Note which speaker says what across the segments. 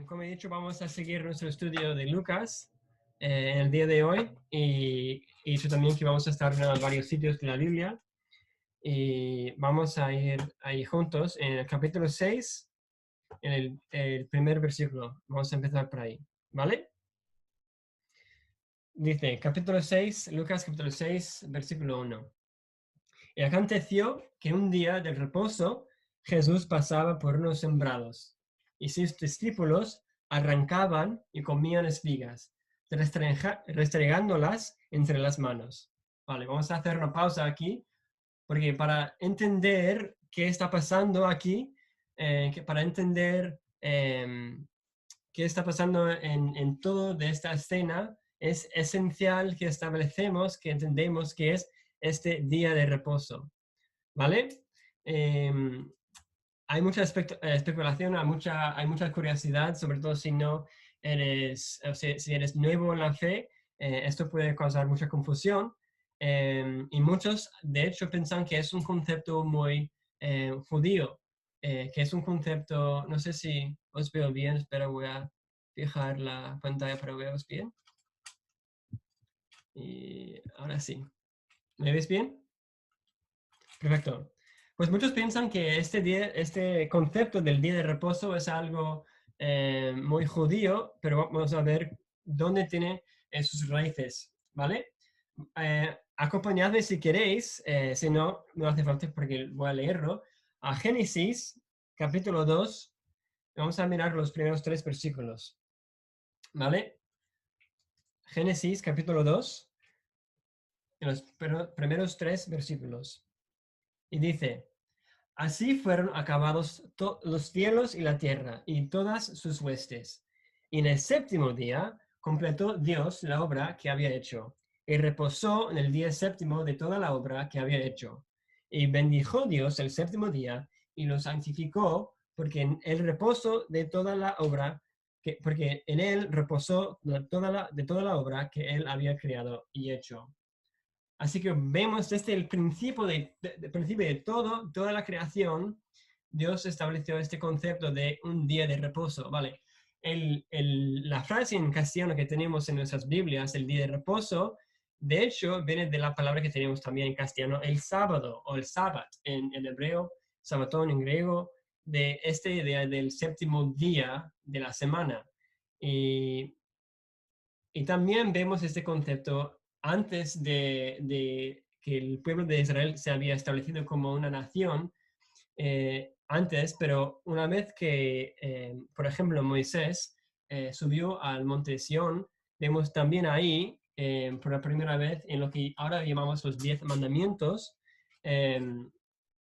Speaker 1: Como he dicho, vamos a seguir nuestro estudio de Lucas en el día de hoy y he dicho también que vamos a estar en varios sitios de la Biblia y vamos a ir ahí juntos en el capítulo 6, en el primer versículo. Vamos a empezar por ahí, ¿vale? Dice, capítulo 6, Lucas capítulo 6, versículo 1. Y aconteció que un día del reposo Jesús pasaba por unos sembrados y sus discípulos arrancaban y comían espigas, restregándolas entre las manos. Vale, vamos a hacer una pausa aquí, porque para entender qué está pasando aquí, para entender qué está pasando en todo de esta escena, es esencial que establecemos, que entendemos que es este día de reposo, ¿vale? Eh, hay mucha especulación, hay mucha curiosidad, sobre todo si no eres, o sea, si eres nuevo en la fe, esto puede causar mucha confusión. Y muchos, de hecho, piensan que es un concepto muy judío, que es un concepto, no sé si os veo bien, pero voy a fijar la pantalla para veros bien. Y ahora sí. ¿Me ves bien? Perfecto. Pues muchos piensan que este concepto del día de reposo es algo muy judío, pero vamos a ver dónde tiene sus raíces, ¿vale? Acompañadme si queréis, si no, no hace falta porque voy a leerlo, a Génesis, capítulo 2, vamos a mirar los primeros 3 versículos, ¿vale? Génesis, capítulo 2, en los primeros 3 versículos. Y dice, así fueron acabados los cielos y la tierra y todas sus huestes. Y en el séptimo día completó Dios la obra que había hecho, y reposó en el día séptimo de toda la obra que había hecho. Y bendijo Dios el séptimo día y lo santificó, porque en el reposo de toda la obra, porque en él reposó de toda la obra que él había creado y hecho. Así que vemos desde el principio principio de toda la creación, Dios estableció este concepto de un día de reposo, ¿vale? La frase en castellano que tenemos en nuestras Biblias, el día de reposo, de hecho, viene de la palabra que tenemos también en castellano, el sábado o el sabbat en hebreo, sabatón en griego, de esta idea del séptimo día de la semana. Y y también vemos este concepto antes de que el pueblo de Israel se había establecido como una nación, antes, pero una vez que, por ejemplo, Moisés subió al monte Sión, vemos también ahí, por la primera vez, en lo que ahora llamamos los 10 mandamientos, eh,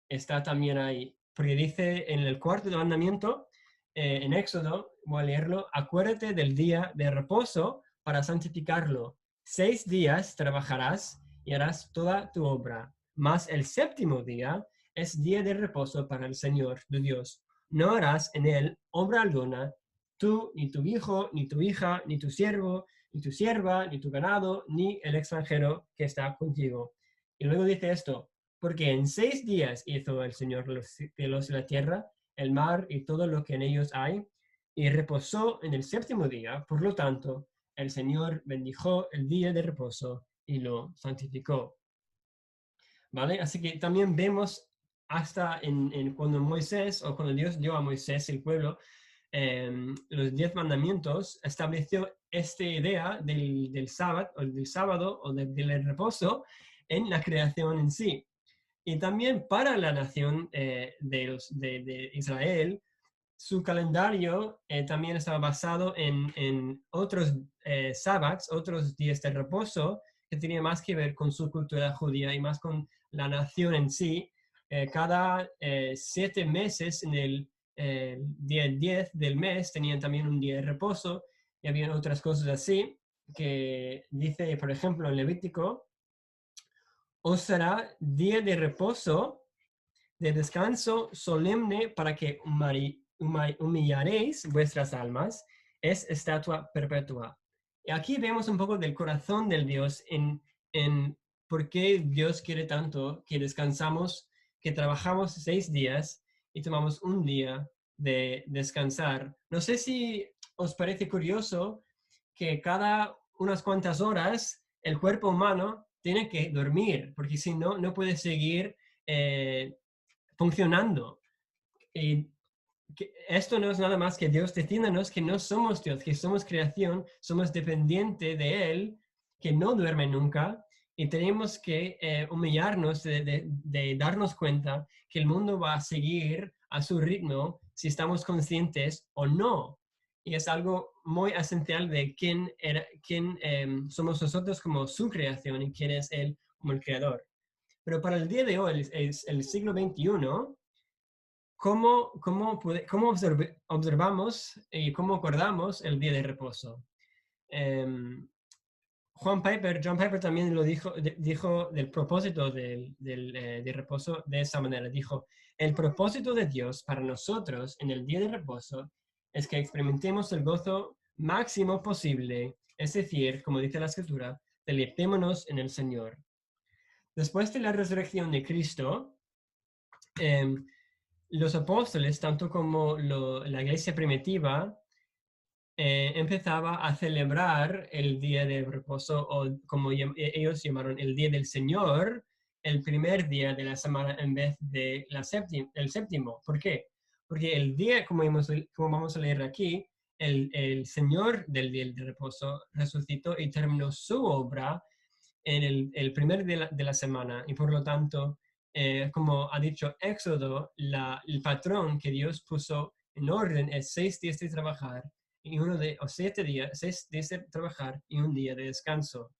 Speaker 1: está también ahí, porque dice en el cuarto mandamiento, en Éxodo, voy a leerlo, acuérdate del día de reposo para santificarlo. 6 días trabajarás y harás toda tu obra, mas el séptimo día es día de reposo para el Señor, tu Dios. No harás en él obra alguna, tú, ni tu hijo, ni tu hija, ni tu siervo, ni tu sierva, ni tu ganado, ni el extranjero que está contigo. Y luego dice esto, porque en 6 días hizo el Señor los cielos y la tierra, el mar y todo lo que en ellos hay, y reposó en el séptimo día. Por lo tanto, el Señor bendijo el día de reposo y lo santificó. ¿Vale? Así que también vemos hasta cuando Moisés, o cuando Dios dio a Moisés el pueblo, los 10 mandamientos, estableció esta idea del sábado o del reposo en la creación en sí. Y también para la nación de Israel, su calendario también estaba basado en otros sábados, otros días de reposo, que tenía más que ver con su cultura judía y más con la nación en sí. Cada 7 meses, en el día 10 del mes, tenían también un día de reposo y habían otras cosas así, que dice, por ejemplo, en Levítico, os será día de reposo, de descanso solemne para que humillaréis vuestras almas, es estatua perpetua. Y aquí vemos un poco del corazón del Dios en por qué Dios quiere tanto que descansamos, que trabajamos 6 días y tomamos un día de descansar. No sé si os parece curioso que cada unas cuantas horas el cuerpo humano tiene que dormir, porque si no, no puede seguir funcionando. Y esto no es nada más que Dios diciéndonos que no somos Dios, que somos creación, somos dependientes de Él, que no duerme nunca, y tenemos que humillarnos de darnos cuenta que el mundo va a seguir a su ritmo si estamos conscientes o no. Y es algo muy esencial de quién somos nosotros como su creación y quién es Él como el creador. Pero para el día de hoy, el siglo XXI, ¿cómo observamos y cómo acordamos el día de reposo? Um, John Piper también lo dijo del propósito de reposo de esa manera. Dijo, el propósito de Dios para nosotros en el día de reposo es que experimentemos el gozo máximo posible, es decir, como dice la Escritura, deleitémonos en el Señor. Después de la resurrección de Cristo, los apóstoles, tanto como la iglesia primitiva, empezaba a celebrar el día de reposo, o como ellos llamaron el día del Señor, el primer día de la semana en vez de el séptimo. ¿Por qué? Porque el día, como vamos a leer aquí, el Señor del día de reposo resucitó y terminó su obra en el primer día de la semana, y por lo tanto, como ha dicho Éxodo, el patrón que Dios puso en orden es 6 días de trabajar y o 6 días de trabajar y un día de descanso.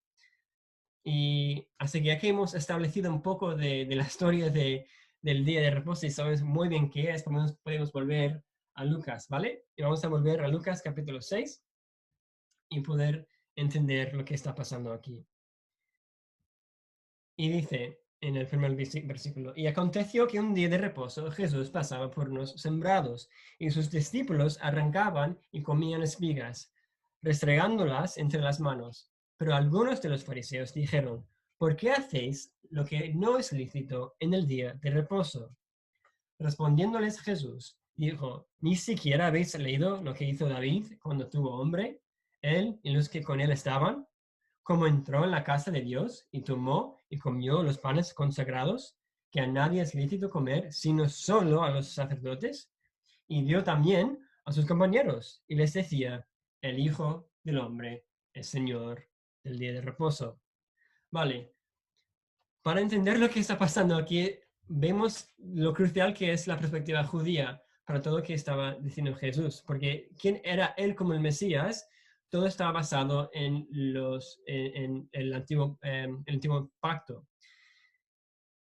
Speaker 1: Y así que aquí hemos establecido un poco de la historia del día de reposo y sabemos muy bien qué es. Podemos volver a Lucas, ¿vale? Y vamos a volver a Lucas capítulo 6 y poder entender lo que está pasando aquí. Y dice en el primer versículo, y aconteció que un día de reposo Jesús pasaba por unos sembrados, y sus discípulos arrancaban y comían espigas, restregándolas entre las manos. Pero algunos de los fariseos dijeron, ¿por qué hacéis lo que no es lícito en el día de reposo? Respondiéndoles Jesús, dijo, ¿ni siquiera habéis leído lo que hizo David cuando tuvo hambre, él y los que con él estaban? Como entró en la casa de Dios y tomó y comió los panes consagrados, que a nadie es lícito comer, sino solo a los sacerdotes, y dio también a sus compañeros, y les decía, el Hijo del Hombre es Señor del día de reposo. Vale, para entender lo que está pasando aquí, vemos lo crucial que es la perspectiva judía para todo lo que estaba diciendo Jesús, porque quién era él como el Mesías, todo estaba basado en el antiguo pacto.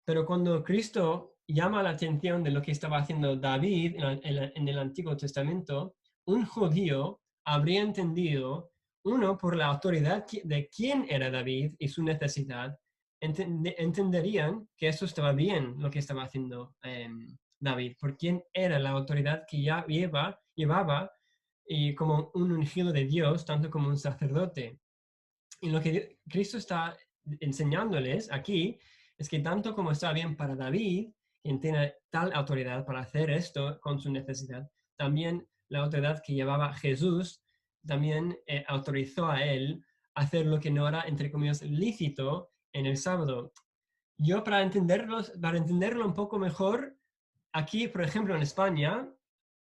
Speaker 1: Pero cuando Cristo llama la atención de lo que estaba haciendo David en el Antiguo Testamento, un judío habría entendido, uno, por la autoridad de quién era David y su necesidad, entenderían que eso estaba bien lo que estaba haciendo David, por quién era la autoridad que ya llevaba y como un ungido de Dios, tanto como un sacerdote. Y lo que Cristo está enseñándoles aquí es que tanto como está bien para David, quien tiene tal autoridad para hacer esto con su necesidad, también la autoridad que llevaba Jesús también autorizó a él a hacer lo que no era, entre comillas, lícito en el sábado. Yo para entenderlo un poco mejor, aquí, por ejemplo, en España,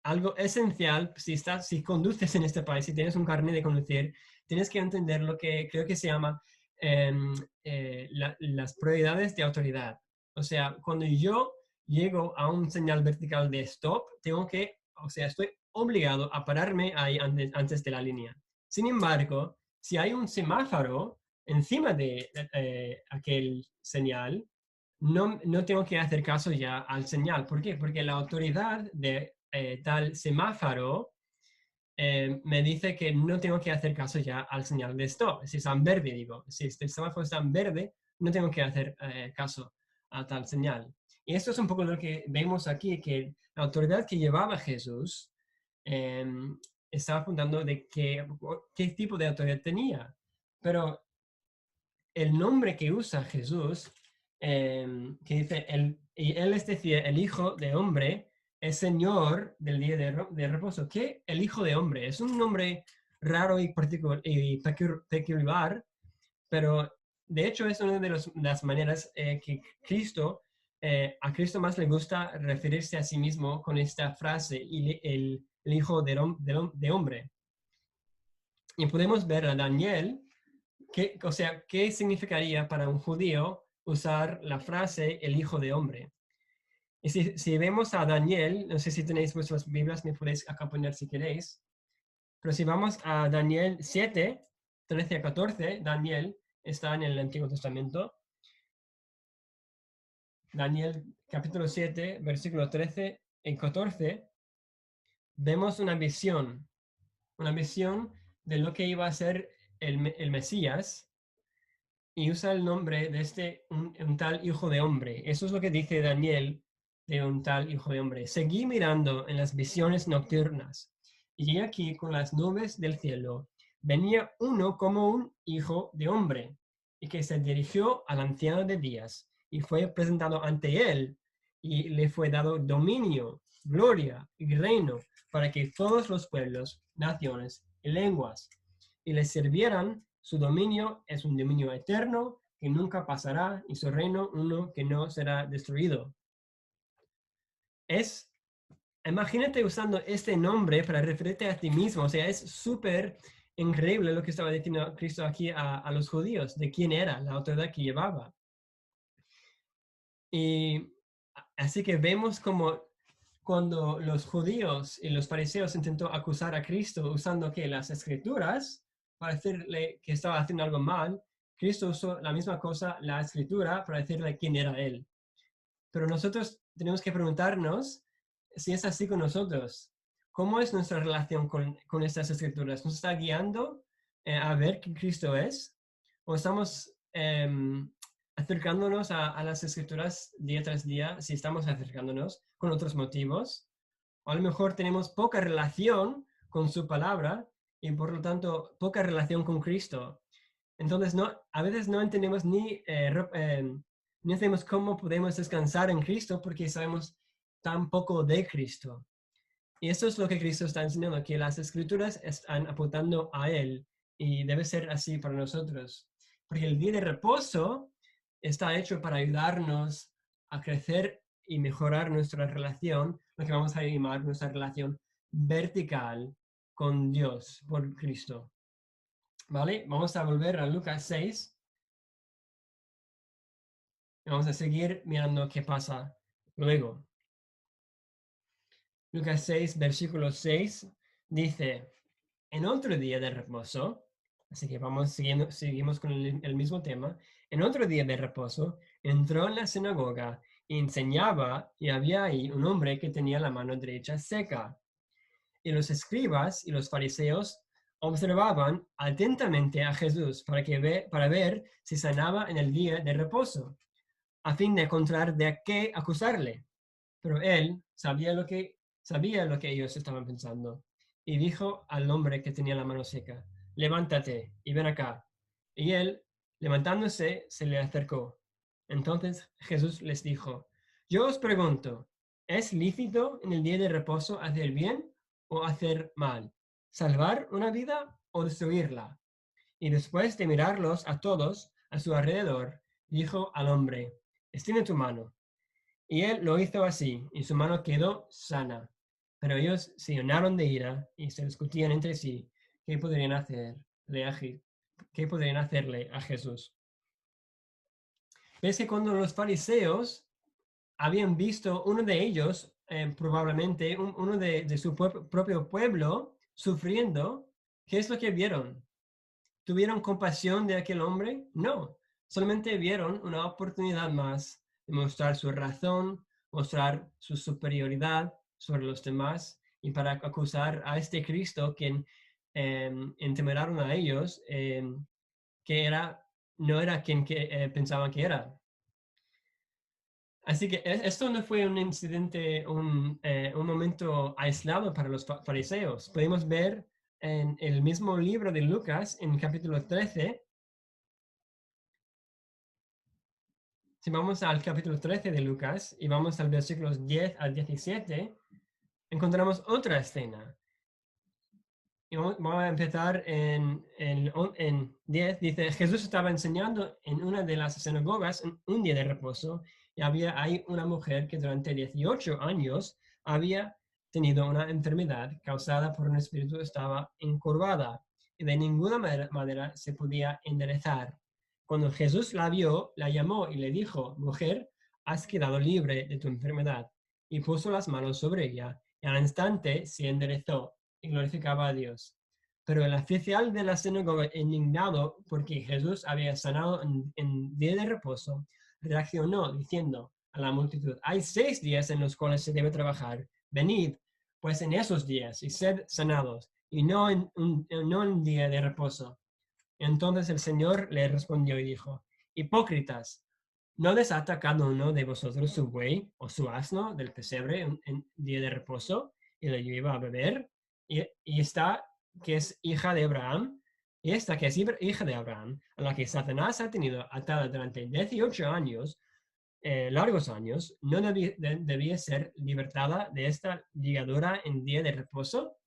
Speaker 1: algo esencial, si conduces en este país, si tienes un carnet de conducir, tienes que entender lo que creo que se llama las prioridades de autoridad. O sea, cuando yo llego a un señal vertical de stop, estoy obligado a pararme ahí antes de la línea. Sin embargo, si hay un semáforo encima de aquel señal, no tengo que hacer caso ya al señal. ¿Por qué? Porque la autoridad de tal semáforo me dice que no tengo que hacer caso ya al señal de stop. Si está en verde, digo, si el semáforo está en verde, no tengo que hacer caso a tal señal. Y esto es un poco lo que vemos aquí, que la autoridad que llevaba Jesús eh, estaba apuntando de qué tipo de autoridad tenía. Pero el nombre que usa Jesús, que dice, y él es decir, el Hijo de Hombre, es Señor del día de reposo, que el Hijo de Hombre. Es un nombre raro y peculiar, pero de hecho es una de las maneras que a Cristo más le gusta referirse a sí mismo con esta frase, el Hijo de Hombre. Y podemos ver a Daniel, o sea, qué significaría para un judío usar la frase el Hijo de Hombre. Y si vemos a Daniel, no sé si tenéis vuestras Biblias, me podéis acompañar si queréis, pero si vamos a Daniel 7, 13 a 14, Daniel está en el Antiguo Testamento. Daniel capítulo 7, versículo 13 y 14, vemos una visión de lo que iba a ser el Mesías, y usa el nombre de un tal hijo de hombre. Eso es lo que dice Daniel de un tal hijo de hombre. Seguí mirando en las visiones nocturnas, y aquí con las nubes del cielo venía uno como un hijo de hombre, y que se dirigió al anciano de días, y fue presentado ante él, y le fue dado dominio, gloria y reino, para que todos los pueblos, naciones y lenguas y le sirvieran. Su dominio es un dominio eterno que nunca pasará, y su reino uno que no será destruido. Imagínate usando este nombre para referirte a ti mismo. O sea, es súper increíble lo que estaba diciendo Cristo aquí a los judíos, de quién era, la autoridad que llevaba. Y así que vemos como cuando los judíos y los fariseos intentó acusar a Cristo usando las escrituras para decirle que estaba haciendo algo mal, Cristo usó la misma cosa, la escritura, para decirle quién era él. Pero nosotros tenemos que preguntarnos si es así con nosotros. ¿Cómo es nuestra relación con estas escrituras? ¿Nos está guiando a ver quién Cristo es? ¿O estamos acercándonos a las escrituras día tras día, si estamos acercándonos con otros motivos? O a lo mejor tenemos poca relación con su palabra y por lo tanto poca relación con Cristo. Entonces, a veces no entendemos ni sabemos cómo podemos descansar en Cristo porque sabemos tan poco de Cristo. Y eso es lo que Cristo está enseñando, que las escrituras están apuntando a Él, y debe ser así para nosotros. Porque el día de reposo está hecho para ayudarnos a crecer y mejorar nuestra relación, lo que vamos a llamar nuestra relación vertical con Dios por Cristo. ¿Vale? Vamos a volver a Lucas 6. Y vamos a seguir mirando qué pasa luego. Lucas 6, versículo 6, dice: en otro día de reposo, así que seguimos con el mismo tema. En otro día de reposo, entró en la sinagoga y enseñaba, y había ahí un hombre que tenía la mano derecha seca. Y los escribas y los fariseos observaban atentamente a Jesús para ver si sanaba en el día de reposo, a fin de encontrar de qué acusarle. Pero él sabía lo que ellos estaban pensando, y dijo al hombre que tenía la mano seca: levántate y ven acá. Y él, levantándose, se le acercó. Entonces Jesús les dijo: yo os pregunto, ¿es lícito en el día de reposo hacer bien o hacer mal? ¿Salvar una vida o destruirla? Y después de mirarlos a todos a su alrededor, dijo al hombre: extiende tu mano. Y él lo hizo así, y su mano quedó sana. Pero ellos se llenaron de ira y se discutían entre sí qué podrían hacerle a Jesús. Ves que cuando los fariseos habían visto uno de ellos, probablemente uno de su propio pueblo, sufriendo, ¿qué es lo que vieron? ¿Tuvieron compasión de aquel hombre? No, solamente vieron una oportunidad más de mostrar su razón, mostrar su superioridad sobre los demás, y para acusar a este Cristo quien intimidaron a ellos, que no era quien pensaban que era. Así que esto no fue un incidente, un momento aislado para los fariseos. Podemos ver en el mismo libro de Lucas, en capítulo 13, si vamos al capítulo 13 de Lucas y vamos al versículos 10 al 17, encontramos otra escena. Y vamos a empezar en 10. Dice, Jesús estaba enseñando en una de las sinagogas en un día de reposo y había ahí una mujer que durante 18 años había tenido una enfermedad causada por un espíritu, estaba encorvada y de ninguna manera se podía enderezar. Cuando Jesús la vio, la llamó y le dijo, mujer, has quedado libre de tu enfermedad. Y puso las manos sobre ella y al instante se enderezó y glorificaba a Dios. Pero el oficial de la sinagoga, indignado porque Jesús había sanado en día de reposo, reaccionó diciendo a la multitud, hay 6 días en los cuales se debe trabajar, venid pues en esos días y sed sanados, y no en día de reposo. Entonces el Señor le respondió y dijo, hipócritas, ¿no desata cada uno de vosotros su buey o su asno del pesebre en día de reposo y le lleva a beber? Y esta que es hija de Abraham, y esta que es hija de Abraham, a la que Satanás ha tenido atada durante 18 años, largos años, ¿no debía ser libertada de esta ligadura en día de reposo?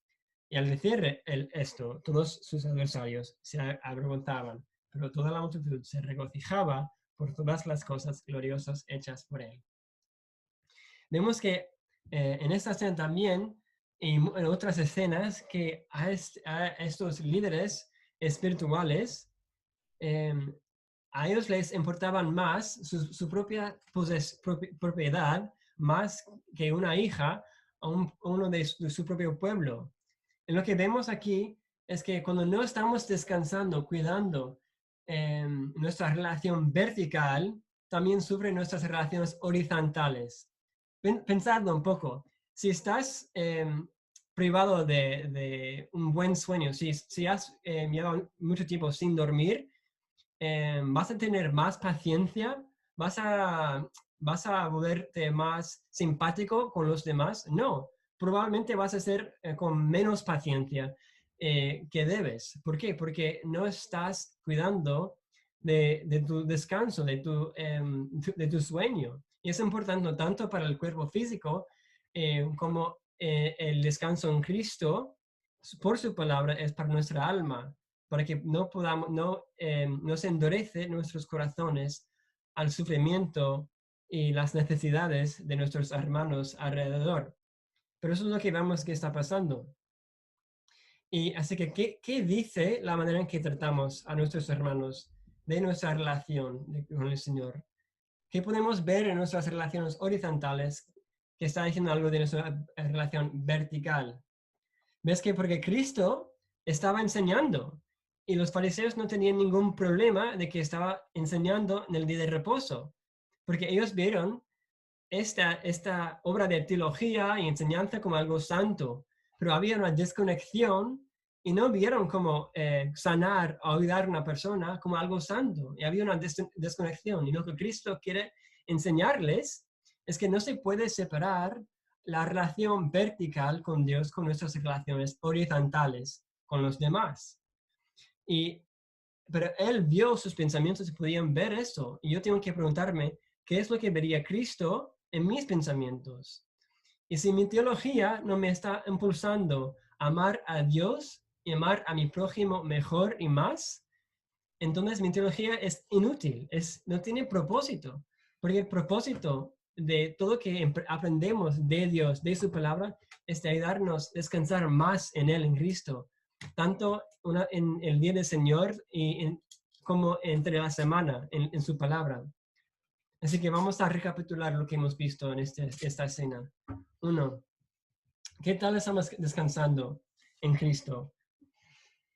Speaker 1: Y al decir esto, todos sus adversarios se avergonzaban, pero toda la multitud se regocijaba por todas las cosas gloriosas hechas por él. Vemos que en esta escena también y en otras escenas que a estos líderes espirituales, eh, a ellos les importaban más su propia propiedad más que una hija a uno de su propio pueblo. Lo que vemos aquí es que cuando no estamos descansando, cuidando nuestra relación vertical, también sufren nuestras relaciones horizontales. Pensadlo un poco. Si estás privado de un buen sueño, si has llevado mucho tiempo sin dormir, vas a tener más paciencia, vas a, vas a volverte más simpático con los demás. No, probablemente vas a ser con menos paciencia que debes. ¿Por qué? Porque no estás cuidando de tu descanso, de tu sueño. Y es importante tanto para el cuerpo físico como el descanso en Cristo, por su palabra, es para nuestra alma, para que no podamos, no se endurece nuestros corazones al sufrimiento y las necesidades de nuestros hermanos alrededor. Pero eso es lo que vemos que está pasando. Y así que, ¿qué dice la manera en que tratamos a nuestros hermanos de nuestra relación con el Señor? ¿Qué podemos ver en nuestras relaciones horizontales que está diciendo algo de nuestra relación vertical? ¿Ves que porque Cristo estaba enseñando y los fariseos no tenían ningún problema de que estaba enseñando en el día de reposo? Porque ellos vieron esta obra de teología y enseñanza como algo santo, pero había una desconexión y no vieron como sanar o ayudar a una persona como algo santo. Y había una desconexión. Y lo que Cristo quiere enseñarles es que no se puede separar la relación vertical con Dios con nuestras relaciones horizontales con los demás. Pero él vio sus pensamientos y podían ver eso. Y yo tengo que preguntarme, ¿qué es lo que vería Cristo en mis pensamientos? Y si mi teología no me está impulsando a amar a Dios y amar a mi prójimo mejor y más, entonces mi teología es inútil, no tiene propósito, porque el propósito de todo que aprendemos de Dios, de su palabra, es de ayudarnos a descansar más en Él, en Cristo, tanto en el día del Señor como entre la semana, en su palabra. Así que vamos a recapitular lo que hemos visto en esta escena. 1. ¿Qué tal estamos descansando en Cristo?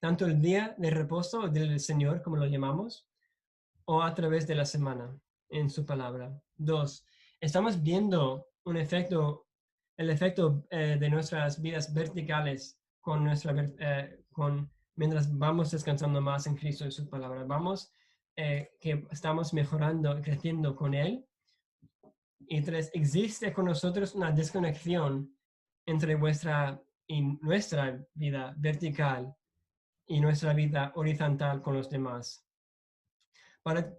Speaker 1: Tanto el día de reposo del Señor, como lo llamamos, o a través de la semana en su palabra. 2. Estamos viendo el efecto de nuestras vidas verticales mientras vamos descansando más en Cristo y su palabra. Que estamos mejorando, creciendo con Él. Y 3. Existe con nosotros una desconexión entre vuestra y nuestra vida vertical y nuestra vida horizontal con los demás. Para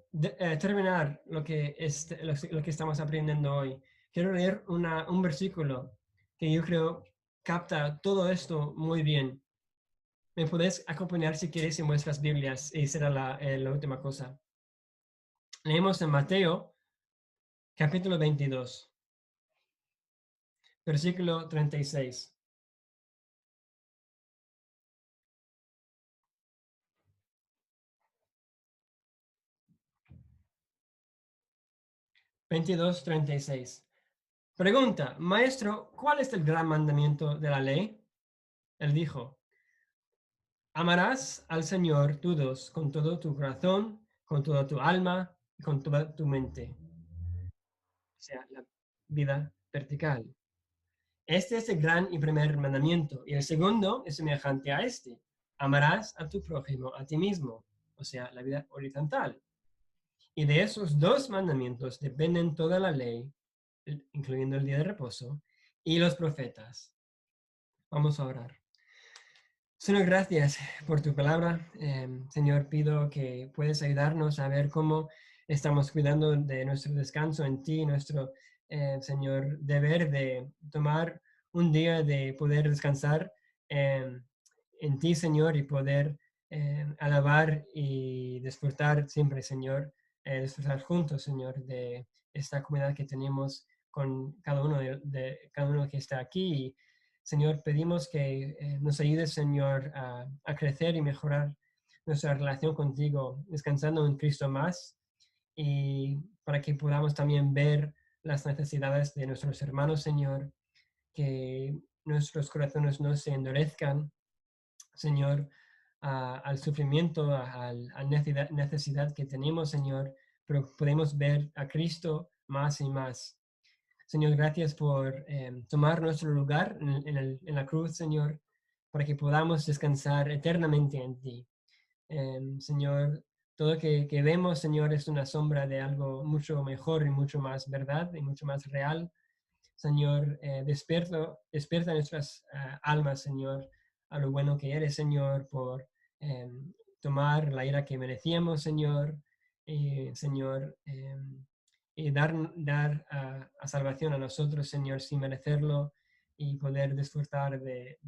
Speaker 1: terminar lo que estamos aprendiendo hoy, quiero leer un versículo que yo creo capta todo esto muy bien. Me puedes acompañar si quieres en vuestras Biblias y será la última cosa. Leemos en Mateo, capítulo 22, versículo 36. 22:36. Pregunta, maestro, ¿cuál es el gran mandamiento de la ley? Él dijo, amarás al Señor tu Dios con todo tu corazón, con toda tu alma y con toda tu mente. O sea, la vida vertical. Este es el gran y primer mandamiento. Y el segundo es semejante a este. Amarás a tu prójimo a ti mismo. O sea, la vida horizontal. Y de esos dos mandamientos dependen toda la ley, incluyendo el día de reposo, y los profetas. Vamos a orar. Señor, gracias por tu palabra. Señor, pido que puedas ayudarnos a ver cómo estamos cuidando de nuestro descanso en ti, nuestro, Señor, deber de tomar un día de poder descansar en ti, Señor, y poder alabar y disfrutar siempre, Señor, disfrutar juntos, Señor, de esta comunidad que tenemos con cada uno cada uno que está aquí. Señor, pedimos que nos ayudes, Señor, a crecer y mejorar nuestra relación contigo, descansando en Cristo más y para que podamos también ver las necesidades de nuestros hermanos, Señor, que nuestros corazones no se endurezcan, Señor, al sufrimiento, a necesidad que tenemos, Señor, pero podemos ver a Cristo más y más. Señor, gracias por tomar nuestro lugar en la cruz, Señor, para que podamos descansar eternamente en ti. Señor, todo que vemos, Señor, es una sombra de algo mucho mejor y mucho más verdad y mucho más real. Señor, despierta nuestras almas, Señor, a lo bueno que eres, Señor, por tomar la ira que merecíamos, Señor, y, Señor, y dar salvación a nosotros, Señor, sin merecerlo y poder disfrutar de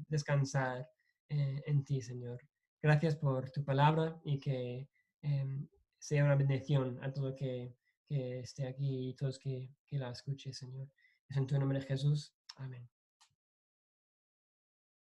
Speaker 1: descansar en ti, Señor. Gracias por tu palabra y que sea una bendición a todo que esté aquí y todos que la escuche, Señor. Es en tu nombre, Jesús. Amén.